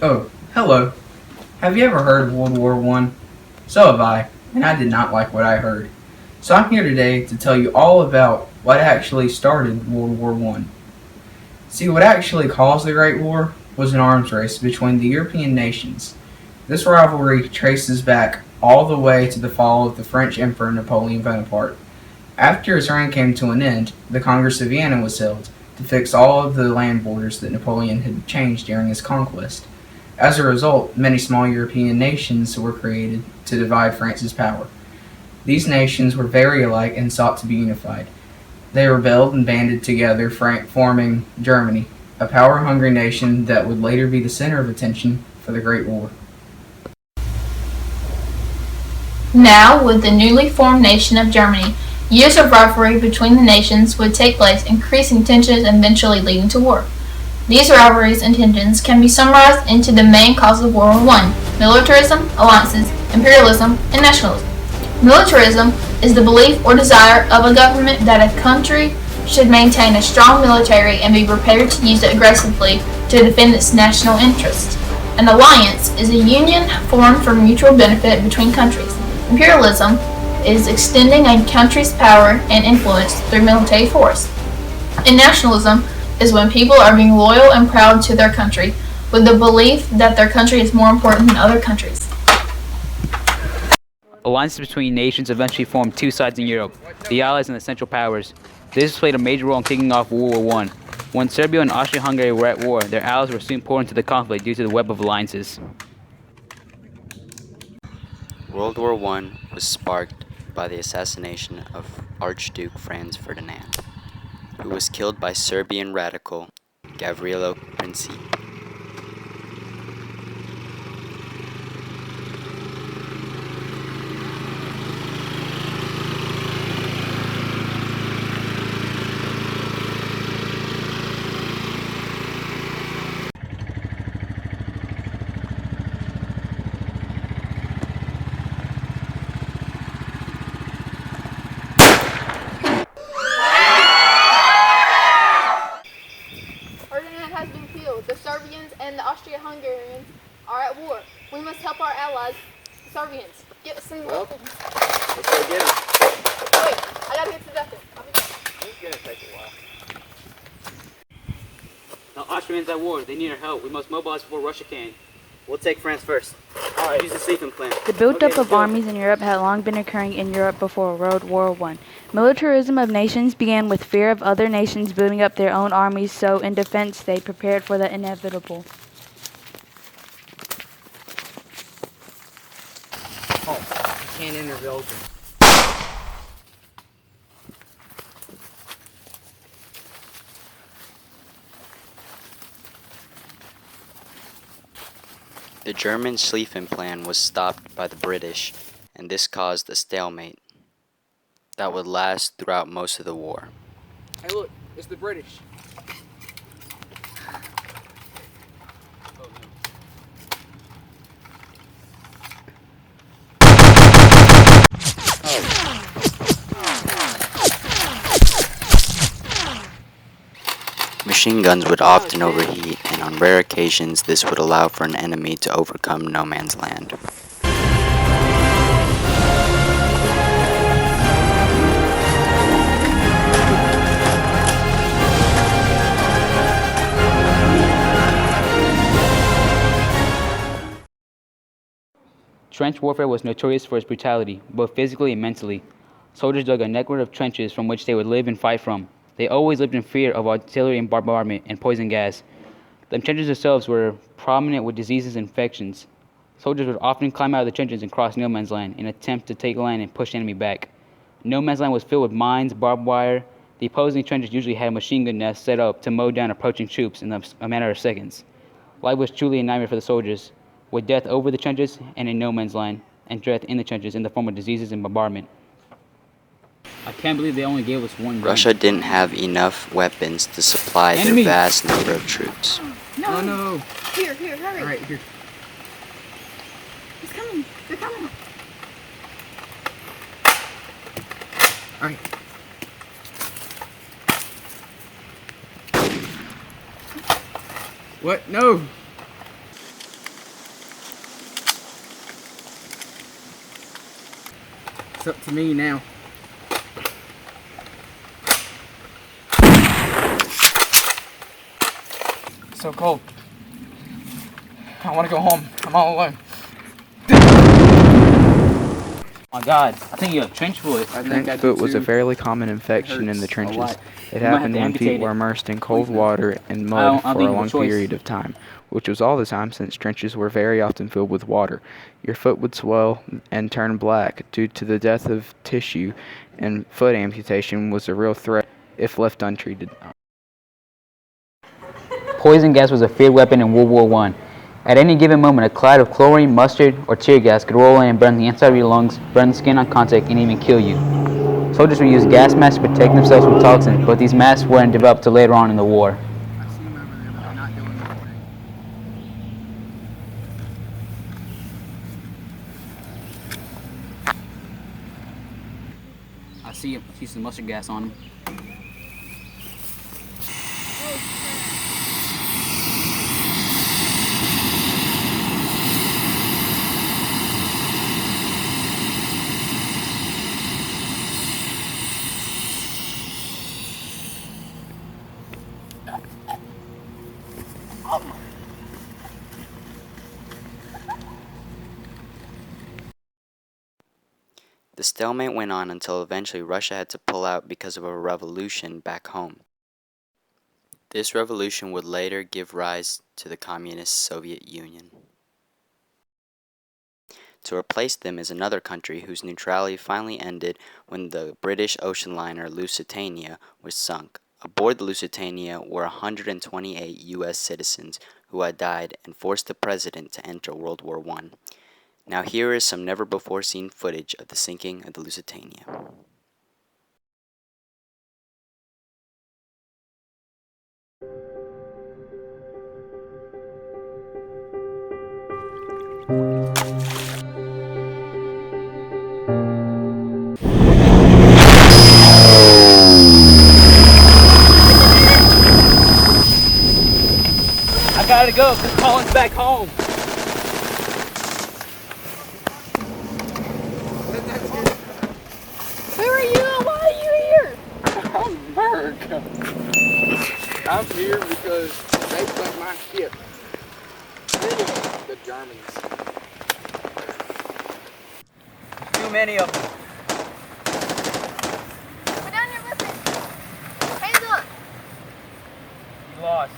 Oh, hello. Have you ever heard of World War One? So have I, and I did not like what I heard. So I'm here today to tell you all about what actually started World War One. See, what actually caused the Great War was an arms race between the European nations. This rivalry traces back all the way to the fall of the French Emperor Napoleon Bonaparte. After his reign came to an end, the Congress of Vienna was held to fix all of the land borders that Napoleon had changed during his conquest. As a result, many small European nations were created to divide France's power. These nations were very alike and sought to be unified. They rebelled and banded together, forming Germany, a power-hungry nation that would later be the center of attention for the Great War. Now, with the newly formed nation of Germany, years of rivalry between the nations would take place, increasing tensions and eventually leading to war. These rivalries and tensions can be summarized into the main causes of World War I: militarism, alliances, imperialism, and nationalism. Militarism is the belief or desire of a government that a country should maintain a strong military and be prepared to use it aggressively to defend its national interests. An alliance is a union formed for mutual benefit between countries. Imperialism is extending a country's power and influence through military force. And nationalism is when people are being loyal and proud to their country, with the belief that their country is more important than other countries. Alliances between nations eventually formed two sides in Europe, the Allies and the Central Powers. This played a major role in kicking off World War I. When Serbia and Austria-Hungary were at war, their allies were soon pulled into the conflict due to the web of alliances. World War I was sparked by the assassination of Archduke Franz Ferdinand, who was killed by Serbian radical Gavrilo Princip. Ferdinand has been killed. The Serbians and the Austria-Hungarians are at war. We must help our allies, the Serbians. Get us some weapons. Let's go get him. Wait, I gotta get to Deccan. I'll be back. It's gonna take a while. The Austrians at war. They need our help. We must mobilize before Russia can. We'll take France first. Alright, use the sleeping plan. The buildup of armies in Europe had long been occurring in Europe before World War I. Militarism of nations began with fear of other nations building up their own armies, so in defense they prepared for the inevitable. Can't enter the open. The German Schlieffen Plan was stopped by the British, and this caused a stalemate that would last throughout most of the war. Hey look, it's the British. Machine guns would often overheat, and on rare occasions this would allow for an enemy to overcome no man's land. Trench warfare was notorious for its brutality, both physically and mentally. Soldiers dug a network of trenches from which they would live and fight from. They always lived in fear of artillery and bombardment and poison gas. The trenches themselves were prominent with diseases and infections. Soldiers would often climb out of the trenches and cross no man's land in an attempt to take land and push the enemy back. No man's land was filled with mines, barbed wire. The opposing trenches usually had machine gun nests set up to mow down approaching troops in a matter of seconds. Life was truly a nightmare for the soldiers, with death over the trenches and in no man's land, and death in the trenches in the form of diseases and bombardment. I can't believe they only gave us one gun. Russia didn't have enough weapons to supply their vast number of troops. No, no. Here, hurry. All right, here. He's coming. They're coming. All right. What? No. It's up to me now. It's so cold. I want to go home. I'm all alone. Oh my God, I think you have trench foot. Trench Foot was a fairly common infection in the hurts a trenches. lot. It You might have happened to when feet amputate were it. immersed in cold Please no. water and I mud don't for a think you have a long choice. period of time, which was all the time since trenches were very often filled with water. Your foot would swell and turn black due to the death of tissue, and foot amputation was a real threat if left untreated. Poison gas was a feared weapon in World War I. At any given moment, a cloud of chlorine, mustard, or tear gas could roll in and burn the inside of your lungs, burn the skin on contact, and even kill you. Soldiers would use gas masks to protect themselves from toxins, but these masks weren't developed till later on in the war. I see them over there, but they're not doing anything. I see some mustard gas on them. The stalemate went on until eventually Russia had to pull out because of a revolution back home. This revolution would later give rise to the Communist Soviet Union. To replace them is another country whose neutrality finally ended when the British ocean liner Lusitania was sunk. Aboard the Lusitania were 128 U.S. citizens who had died and forced the president to enter World War I. Now here is some never-before-seen footage of the sinking of the Lusitania. I gotta go because Colin's back home. Who are you and why are you here? America. I'm here because they sunk my ship. The Germans. Too many of them. Put down your weapon. Hands up. You lost.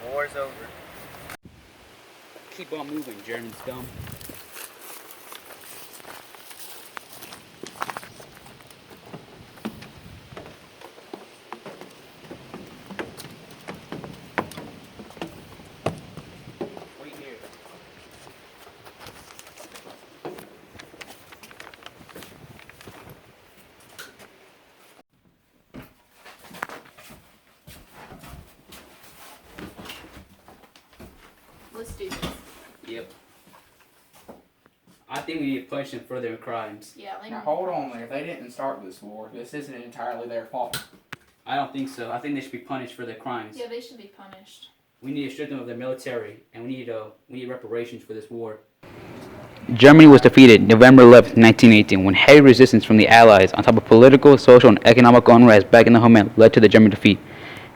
The war's over. Keep on moving, German scum. Wait here. Let's do this. Yep. I think we need to punish them for their crimes. Yeah, Now hold on there. They didn't start this war. This isn't entirely their fault. I don't think so. I think they should be punished for their crimes. Yeah, they should be punished. We need to strip them of their military, and we need reparations for this war. Germany was defeated November 11, 1918, when heavy resistance from the Allies, on top of political, social, and economic unrest back in the homeland, led to the German defeat.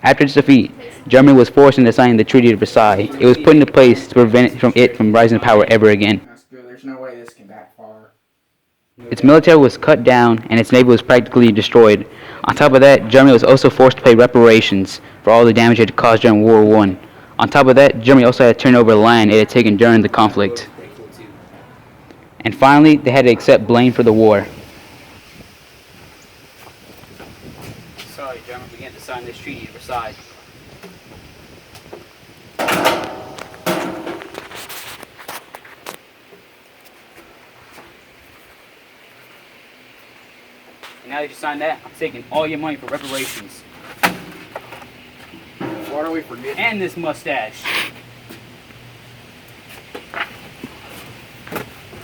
After its defeat, Germany was forced into signing the Treaty of Versailles. It was put into place to prevent it from rising to power ever again. That's good. There's no way this can backfire. Its military was cut down, and its navy was practically destroyed. On top of that, Germany was also forced to pay reparations for all the damage it had caused during World War I. On top of that, Germany also had to turn over land it had taken during the conflict. And finally, they had to accept blame for the war. Sorry, Germany, we had to sign this treaty of Versailles. And now that you signed that, I'm taking all your money for reparations. What are we forgetting? And this mustache.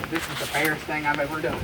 This is the fairest thing I've ever done.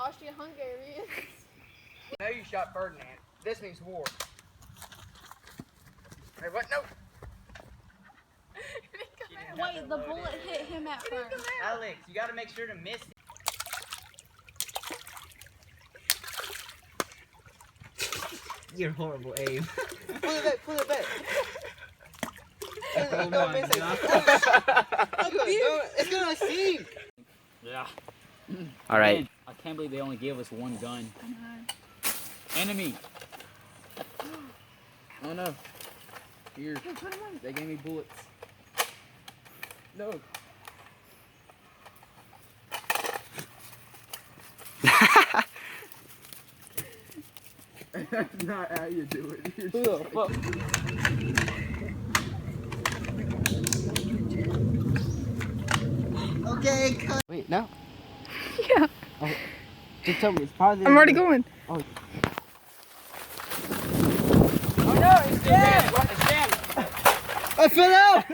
Austria-Hungarians. I know you shot Ferdinand. This means war. Hey, what? No. Wait, the bullet hit him at first. Alex, you gotta make sure to miss it. You're horrible, Abe. Pull it back. Don't miss it. It's gonna see. Yeah. All right. I can't believe they only gave us one gun. Enemy. Oh no. Here. They gave me bullets. No. That's not how you do it. Who the fuck? Okay, cut. Wait, no. Yeah. Oh, just tell me it's positive. I'm already going. Oh. Oh no, it's jammed. It's jammed. I fell out.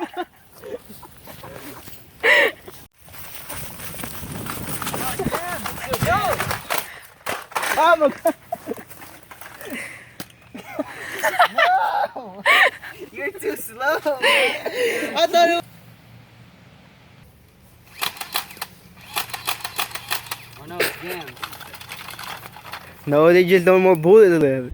I'm a. No! You're too slow. I thought it was. Oh no, it's jammed. No, they just don't more bullets left.